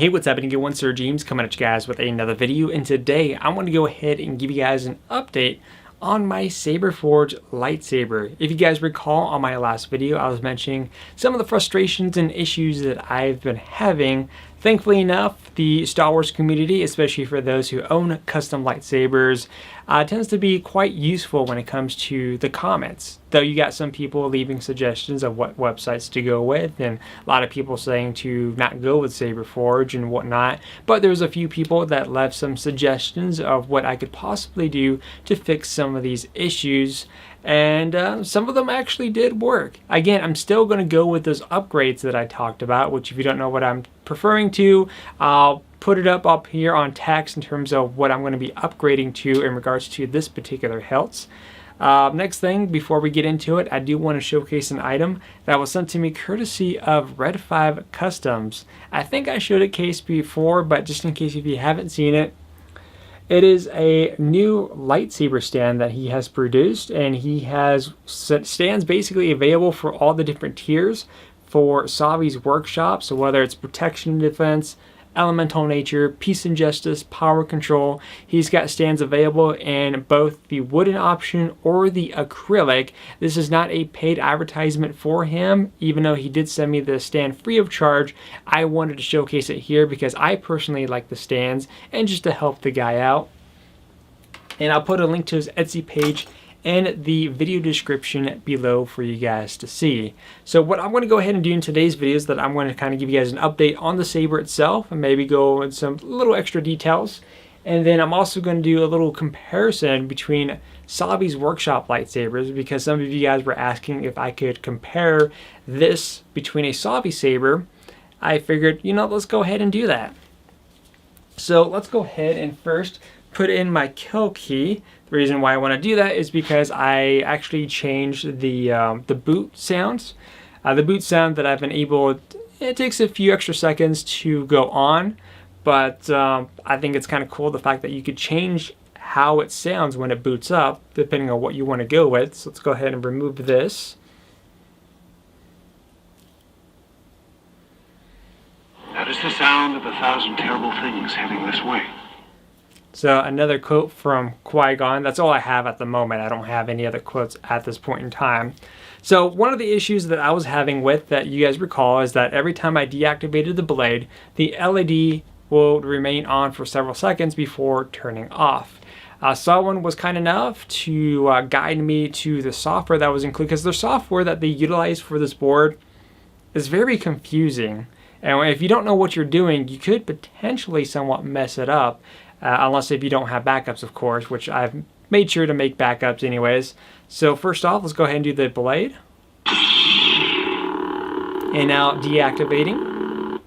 Hey, what's happening? Good one, SirJames coming at you guys with another video, and today I want to go ahead and give you guys an update on my Saber Forge lightsaber. If you guys recall, on my last video I was mentioning some of the frustrations and issues that I've been having. Thankfully enough, the Star Wars community, especially for those who own custom lightsabers, tends to be quite useful when it comes to the comments. Though you got some people leaving suggestions of what websites to go with, and a lot of people saying to not go with Saber Forge and whatnot. But there's a few people that left some suggestions of what I could possibly do to fix some of these issues. And some of them actually did work. Again, I'm still going to go with those upgrades that I talked about, which if you don't know what I'm referring to, I'll put it up here on text in terms of what I'm going to be upgrading to in regards to this particular health. Next thing, before we get into it, I do want to showcase an item that was sent to me courtesy of Red 5 Customs. I think I showed it case before, but just in case if you haven't seen it, it is a new lightsaber stand that he has produced, and he has stands basically available for all the different tiers for Savi's workshop. So whether it's protection and defense, elemental nature, peace and justice, power control, he's got stands available in both the wooden option or the acrylic. This is not a paid advertisement for him, even though he did send me the stand free of charge. I wanted to showcase it here because I personally like the stands and just to help the guy out. And I'll put a link to his Etsy page in the video description below for you guys to see. So what I'm going to go ahead and do in today's video is that I'm going to kind of give you guys an update on the saber itself and maybe go into some little extra details. And then I'm also going to do a little comparison between Savi's workshop lightsabers, because some of you guys were asking if I could compare this between a Savi saber. I figured, you know, let's go ahead and do that. So let's go ahead and first put in my kill key. The reason why I want to do that is because I actually changed the boot sounds. The boot sound that I've been able, it takes a few extra seconds to go on, but I think it's kind of cool the fact that you could change how it sounds when it boots up, depending on what you want to go with. So let's go ahead and remove this. That is the sound of 1,000 terrible things heading this way. So another quote from Qui-Gon. That's all I have at the moment. I don't have any other quotes at this point in time. So one of the issues that I was having with that you guys recall is that every time I deactivated the blade, the LED will remain on for several seconds before turning off. Someone was kind enough to guide me to the software that was included, because the software that they utilize for this board is very confusing. And if you don't know what you're doing, you could potentially somewhat mess it up. Unless if you don't have backups, of course, which I've made sure to make backups anyways. So first off, let's go ahead and do the blade. And now deactivating.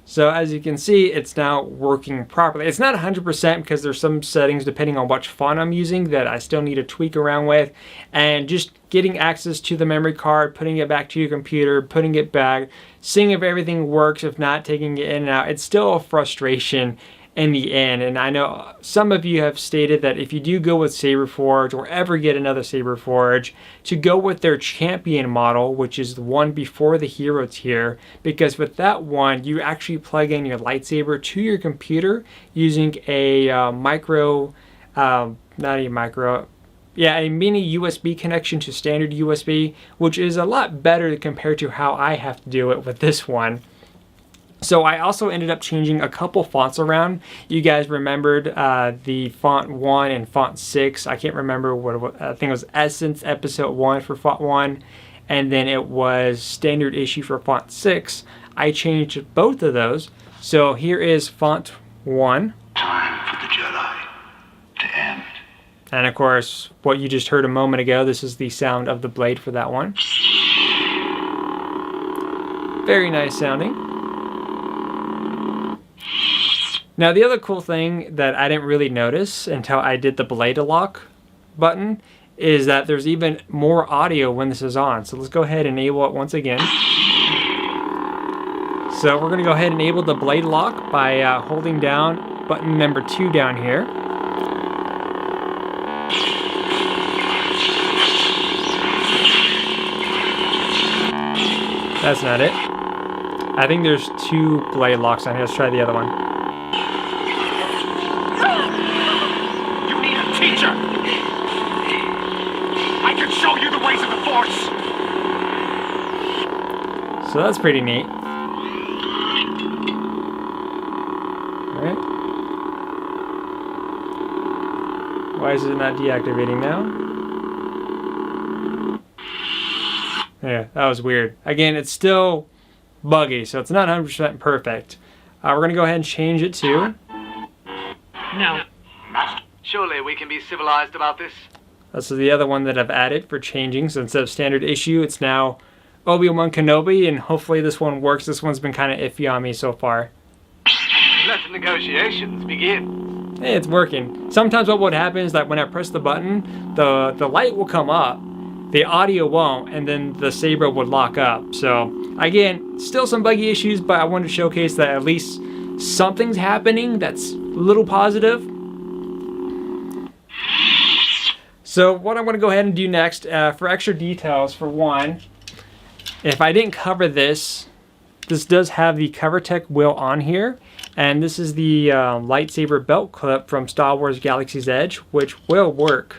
So as you can see, it's now working properly. It's not 100% because there's some settings depending on which font I'm using that I still need to tweak around with. And just getting access to the memory card, putting it back to your computer, putting it back, seeing if everything works, if not, taking it in and out. It's still a frustration in the end. And I know some of you have stated that if you do go with Saber Forge or ever get another Saber Forge, to go with their champion model, which is the one before the hero tier, because with that one you actually plug in your lightsaber to your computer using a a mini USB connection to standard USB, which is a lot better compared to how I have to do it with this one. So I also ended up changing a couple fonts around. You guys remembered the font 1 and font 6. I can't remember what I think it was Essence Episode 1 for font 1, and then it was Standard Issue for font 6. I changed both of those. So here is font 1. Time for the Jedi to end. And of course, what you just heard a moment ago, this is the sound of the blade for that one. Very nice sounding. Now the other cool thing that I didn't really notice until I did the blade lock button is that there's even more audio when this is on. So let's go ahead and enable it once again. So we're going to go ahead and enable the blade lock by holding down button number 2 down here. That's not it. I think there's 2 blade locks on here. Let's try the other one. You need a teacher! I can show you the ways of the Force! So that's pretty neat. Alright. Why is it not deactivating now? Yeah, that was weird. Again, it's still buggy, so it's not 100% perfect. We're going to go ahead and change it to... No. Surely we can be civilized about this. This is the other one that I've added for changing. So instead of standard issue, it's now Obi-Wan Kenobi, and hopefully this one works. This one's been kind of iffy on me so far. Let the negotiations begin. Hey, it's working. Sometimes what would happen is that when I press the button, the light will come up, the audio won't, and then the saber would lock up. So again, still some buggy issues, but I wanted to showcase that at least something's happening that's a little positive. So what I'm going to go ahead and do next, for extra details, for one, if I didn't cover this, this does have the CoverTech wheel on here, and this is the lightsaber belt clip from Star Wars Galaxy's Edge, which will work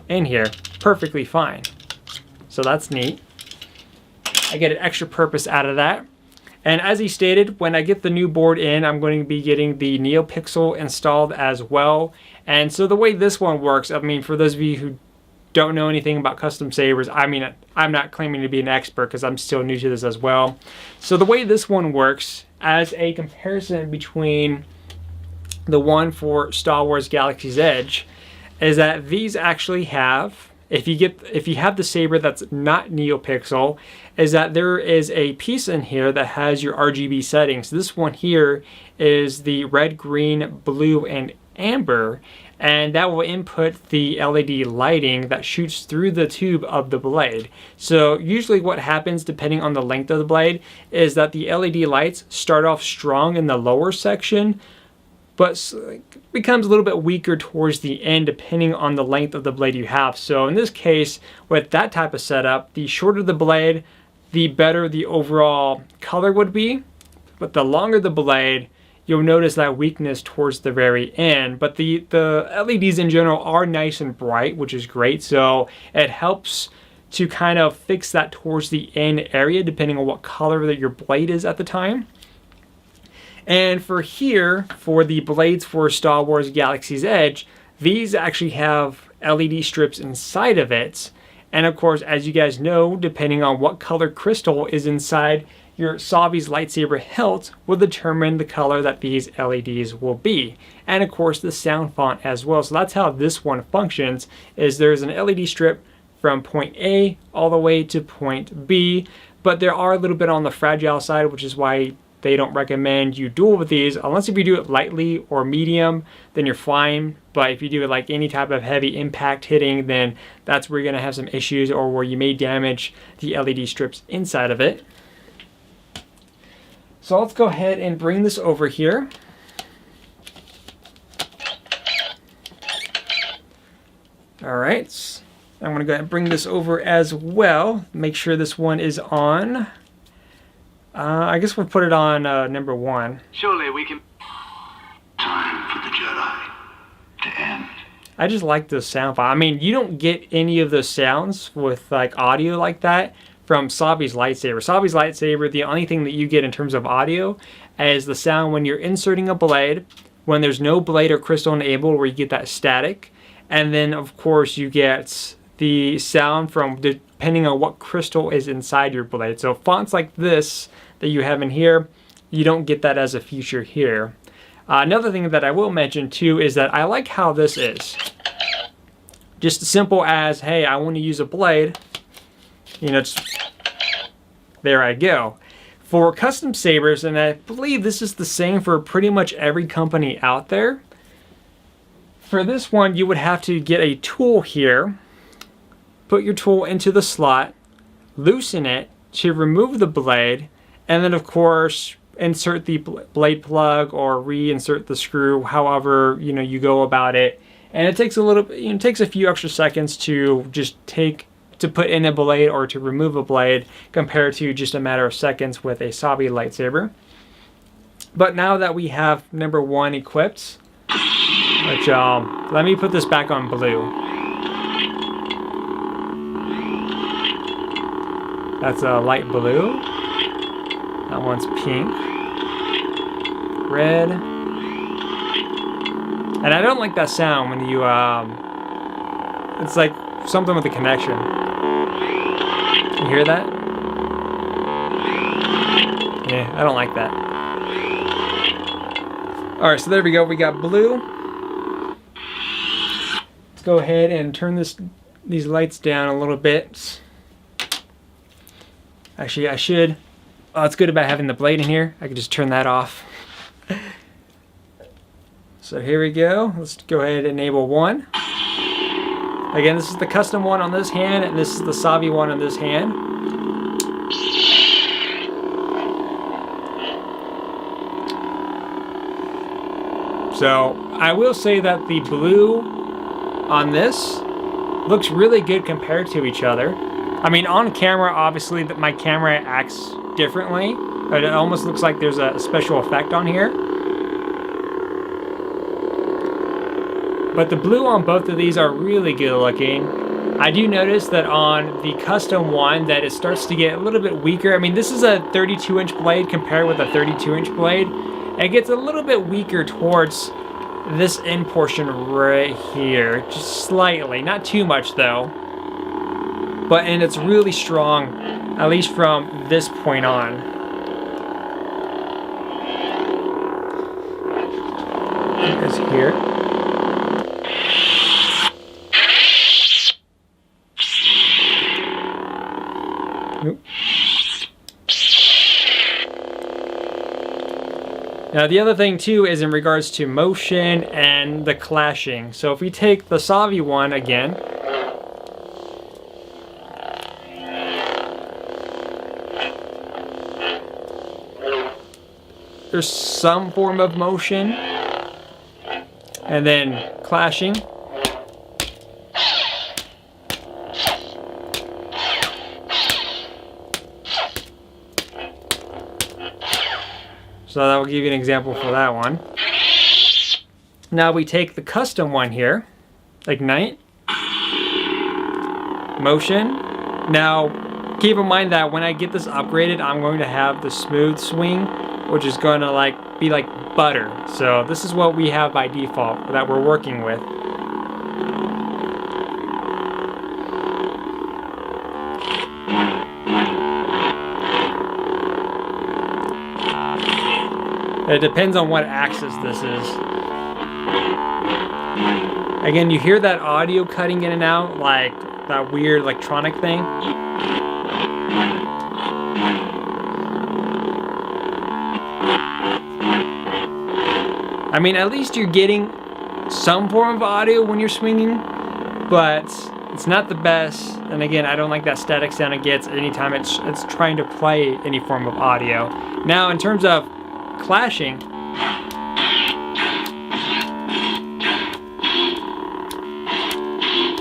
in here perfectly fine. So that's neat. I get an extra purpose out of that. And as he stated, when I get the new board in, I'm going to be getting the Neopixel installed as well. And so the way this one works, I mean, for those of you who don't know anything about custom sabers, I mean, I'm not claiming to be an expert because I'm still new to this as well. So the way this one works, as a comparison between the one for Star Wars Galaxy's Edge, is that these actually have, if you have the saber that's not Neopixel, is that there is a piece in here that has your RGB settings. This one here is the red, green, blue, and amber, and that will input the LED lighting that shoots through the tube of the blade. So usually what happens, depending on the length of the blade, is that the LED lights start off strong in the lower section, but becomes a little bit weaker towards the end depending on the length of the blade you have. So in this case, with that type of setup, the shorter the blade, the better the overall color would be. But the longer the blade, you'll notice that weakness towards the very end. But the LEDs in general are nice and bright, which is great. So it helps to kind of fix that towards the end area depending on what color that your blade is at the time. And for here, for the blades for Star Wars Galaxy's Edge, these actually have LED strips inside of it. And of course, as you guys know, depending on what color crystal is inside your Savi's lightsaber hilt will determine the color that these LEDs will be. And of course, the sound font as well. So that's how this one functions, is there's an LED strip from point A all the way to point B, but there are a little bit on the fragile side, which is why they don't recommend you duel with these, unless if you do it lightly or medium, then you're fine. But if you do it like any type of heavy impact hitting, then that's where you're gonna have some issues, or where you may damage the LED strips inside of it. So let's go ahead and bring this over here. All right, I'm gonna go ahead and bring this over as well. Make sure this one is on. I guess we'll put it on number 1. Surely we can... Time for the Jedi to end. I just like the sound file. I mean, you don't get any of those sounds with like audio like that from Savi's lightsaber. Savi's lightsaber, the only thing that you get in terms of audio is the sound when you're inserting a blade, when there's no blade or crystal enabled, where you get that static. And then of course you get the sound from depending on what crystal is inside your blade. So fonts like this that you have in here, you don't get that as a feature here. Another thing that I will mention too is that I like how this is. Just as simple as, hey, I want to use a blade, you know, just, there I go. For custom sabers, and I believe this is the same for pretty much every company out there, for this one you would have to get a tool here, put your tool into the slot, loosen it to remove the blade, and then of course insert the blade plug or reinsert the screw, however you go about it. And it takes a little, it takes a few extra seconds to just take to put in a blade or to remove a blade compared to just a matter of seconds with a Savi lightsaber. But now that we have number 1 equipped, which let me put this back on blue. That's a light blue. That one's pink. Red. And I don't like that sound when you, it's like something with the connection. You hear that? Yeah, I don't like that. Alright, so there we go. We got blue. Let's go ahead and turn these lights down a little bit. Actually, I should. Oh, it's good about having the blade in here. I can just turn that off. So here we go. Let's go ahead and enable 1. Again, this is the custom one on this hand, and this is the Savi one on this hand. So I will say that the blue on this looks really good compared to each other. I mean, on camera, obviously, that my camera acts differently, but it almost looks like there's a special effect on here. But the blue on both of these are really good looking. I do notice that on the custom one that it starts to get a little bit weaker. I mean, this is a 32-inch blade compared with a 32-inch blade. It gets a little bit weaker towards this end portion right here, just slightly, not too much though. And it's really strong, at least from this point on. It's here. Nope. Now the other thing too is in regards to motion and the clashing. So if we take the Savi one again, there's some form of motion and then clashing. So that will give you an example for that one. Now we take the custom one here, ignite, motion. Now keep in mind that when I get this upgraded, I'm going to have the smooth swing, which is going to be like butter. So this is what we have by default that we're working with. It depends on what axis this is. Again, you hear that audio cutting in and out, like that weird electronic thing. I mean, at least you're getting some form of audio when you're swinging, but it's not the best. And again, I don't like that static sound it gets anytime it's trying to play any form of audio. Now, in terms of clashing,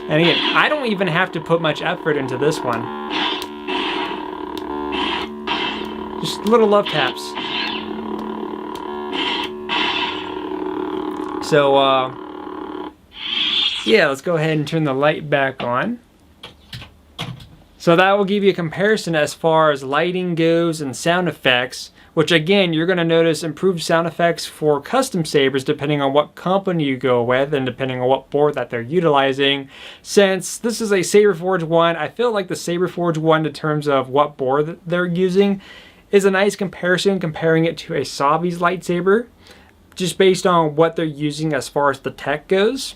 and again, I don't even have to put much effort into this one. Just little love taps. So, yeah, let's go ahead and turn the light back on. So that will give you a comparison as far as lighting goes and sound effects, which again, you're going to notice improved sound effects for custom sabers depending on what company you go with and depending on what board that they're utilizing. Since this is a Saberforge one, I feel like the Saberforge one in terms of what board that they're using is a nice comparison, comparing it to a Savi's lightsaber, just based on what they're using as far as the tech goes.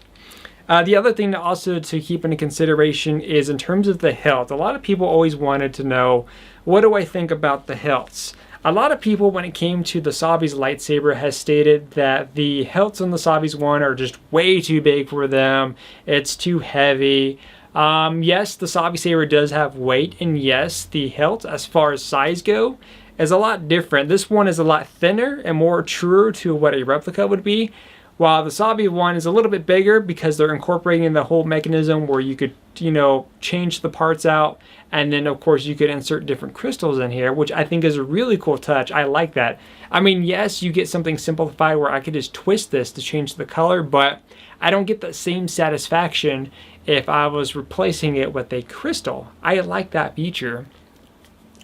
The other thing also to keep into consideration is in terms of the hilt. A lot of people always wanted to know, what do I think about the hilts? A lot of people, when it came to the Savi's lightsaber, has stated that the hilts on the Savi's one are just way too big for them. It's too heavy. Yes, the Savi saber does have weight, and yes, the hilt, as far as size go, is a lot different. This one is a lot thinner and more truer to what a replica would be, while the Savi one is a little bit bigger because they're incorporating the whole mechanism where you could, you know, change the parts out, and then of course you could insert different crystals in here, which I think is a really cool touch. I like that. I mean, yes, you get something simplified where I could just twist this to change the color, but I don't get the same satisfaction if I was replacing it with a crystal. I like that feature.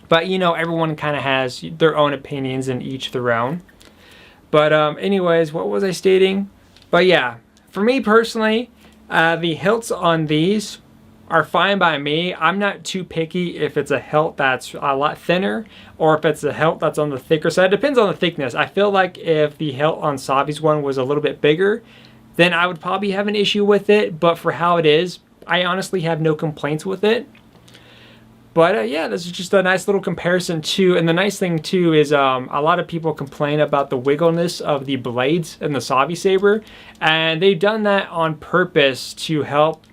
But, you know, everyone kind of has their own opinions and each their own. But anyways, what was I stating? But yeah, for me personally, the hilts on these are fine by me. I'm not too picky if it's a hilt that's a lot thinner or if it's a hilt that's on the thicker side. It depends on the thickness. I feel like if the hilt on Savi's one was a little bit bigger, then I would probably have an issue with it. But for how it is, I honestly have no complaints with it. But yeah, this is just a nice little comparison too. And the nice thing too is a lot of people complain about the wiggleness of the blades in the Savi Saber. And they've done that on purpose to help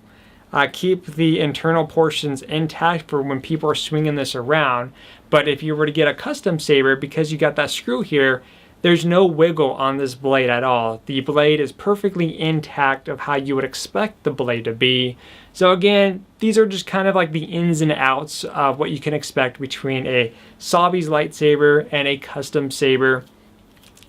keep the internal portions intact for when people are swinging this around. But if you were to get a custom saber, because you got that screw here, there's no wiggle on this blade at all. The blade is perfectly intact of how you would expect the blade to be. So again, these are just kind of like the ins and outs of what you can expect between a Savi's lightsaber and a custom saber.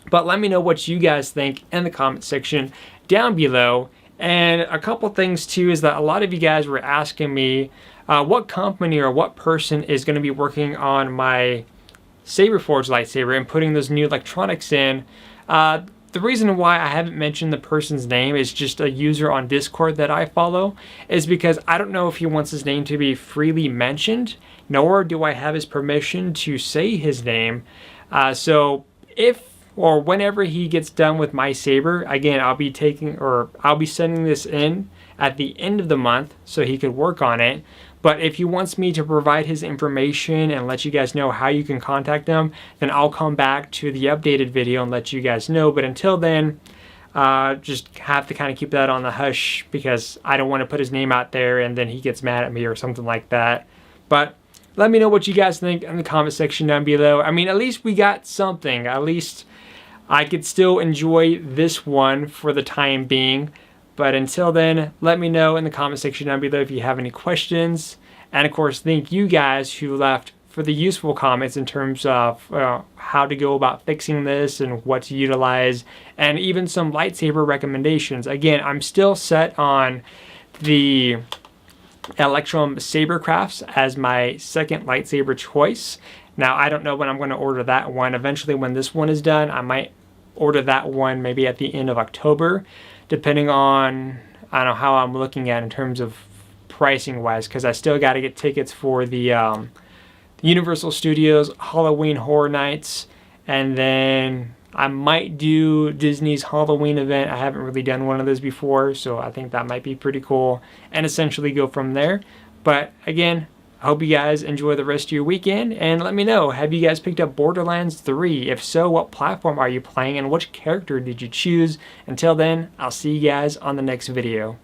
But let me know what you guys think in the comment section down below. And a couple things too is that a lot of you guys were asking me what company or what person is going to be working on my Saberforge lightsaber and putting those new electronics in. The reason why I haven't mentioned the person's name is just a user on Discord that I follow, is because I don't know if he wants his name to be freely mentioned, nor do I have his permission to say his name. So if or whenever he gets done with my saber, again, I'll be sending this in at the end of the month so he could work on it. But if he wants me to provide his information and let you guys know how you can contact him, then I'll come back to the updated video and let you guys know. But until then, just have to kind of keep that on the hush because I don't want to put his name out there and then he gets mad at me or something like that. But let me know what you guys think in the comment section down below. I mean, at least we got something. At least I could still enjoy this one for the time being. But until then, let me know in the comment section down below if you have any questions. And of course, thank you guys who left for the useful comments in terms of how to go about fixing this and what to utilize, and even some lightsaber recommendations. Again, I'm still set on the Electrum Sabercrafts as my second lightsaber choice. Now, I don't know when I'm going to order that one. Eventually, when this one is done, I might order that one maybe at the end of October, depending on, I don't know, how I'm looking at in terms of pricing wise, because I still got to get tickets for the Universal Studios Halloween Horror Nights, and then I might do Disney's Halloween event. I haven't really done one of those before, so I think that might be pretty cool, and essentially go from there. But again, I hope you guys enjoy the rest of your weekend, and let me know, have you guys picked up Borderlands 3? If so, what platform are you playing, and which character did you choose? Until then, I'll see you guys on the next video.